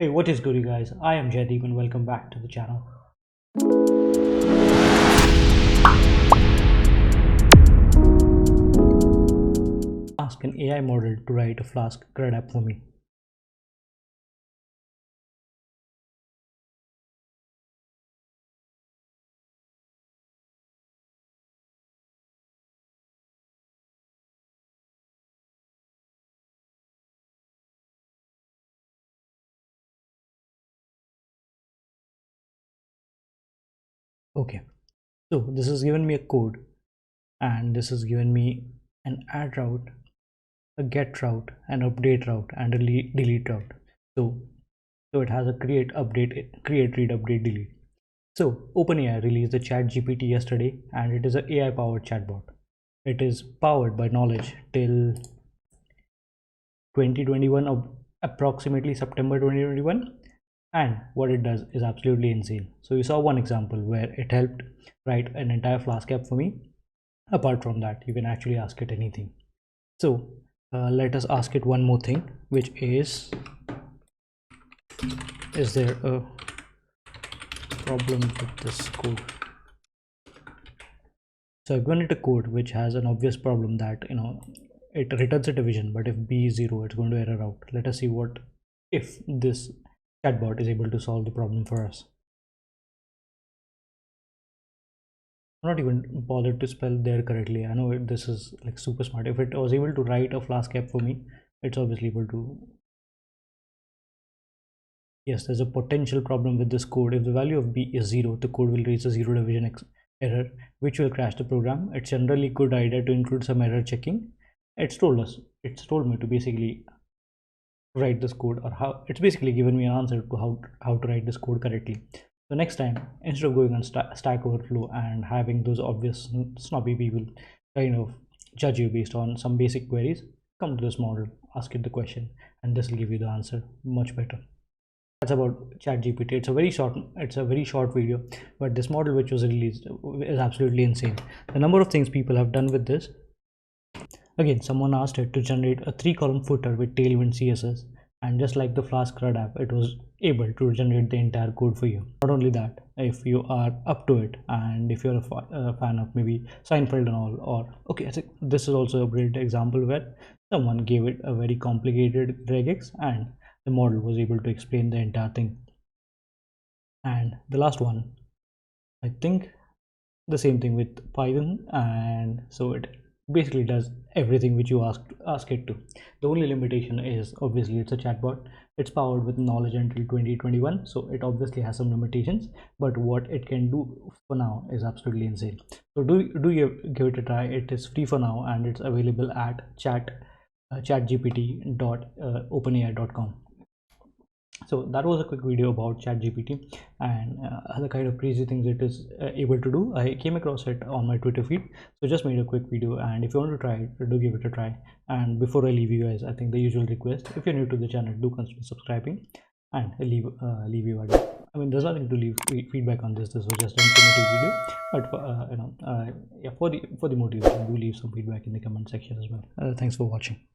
Hey, what is good, you guys? I am Jaideep and welcome back to the channel. Ask an AI model to write a Flask CRUD app for me. Okay, so this has given me a code, and this has given me an add route, a get route, an update route, and a delete route. So it has a create, update, create, read, update, delete. So OpenAI released the ChatGPT yesterday, and it is an AI powered chatbot. It is powered by knowledge till 2021, or approximately September 2021, and what it does is absolutely insane. So you saw one example where it helped write an entire Flask app for me. Apart from that, you can actually ask it anything. So let us ask it one more thing, which is there a problem with this code? So I've given it a code which has an obvious problem that it returns a division, but if b is 0, it's going to error out. Let us see what if this chatbot is able to solve the problem for us. I'm not even bothered to spell there correctly. I know this is like super smart. If it was able to write a Flask app for me, it's obviously able to. Yes, there's a potential problem with this code. If the value of b is 0, the code will raise a 0 division error, which will crash the program. It's generally a good idea to include some error checking. It's told me to basically write this code, or how it's basically given me an answer to how to write this code correctly. So next time, instead of going on Stackoverflow and having those obvious snobby people kind of judge you based on some basic queries, come to this model, ask it the question, and this will give you the answer much better. That's about ChatGPT. It's a very short video, but this model which was released is absolutely insane. The number of things people have done with this. Again, someone asked it to generate a 3-column footer with Tailwind CSS, and just like the Flask CRUD app, it was able to generate the entire code for you. Not only that, if you are up to it, and if you're a fan of maybe Seinfeld and all, or okay, I think this is also a great example where someone gave it a very complicated regex, and the model was able to explain the entire thing. And the last one, I think the same thing with Python, and so it basically does everything which you ask it to. The only limitation is obviously it's a chatbot. It's powered with knowledge until 2021, so it obviously has some limitations, but what it can do for now is absolutely insane. So do you give it a try. It is free for now, and it's available at chatgpt.openai.com. So that was a quick video about ChatGPT and the kind of crazy things it is able to do. I came across it on my Twitter feed, so just made a quick video, and if you want to try it, do give it a try. And before I leave you guys, I think the usual request, if you're new to the channel, do consider subscribing and leave you idea. I mean, there's nothing to leave feedback on this. This was just an informative video, but yeah, for the motivation, do leave some feedback in the comment section as well. Thanks for watching.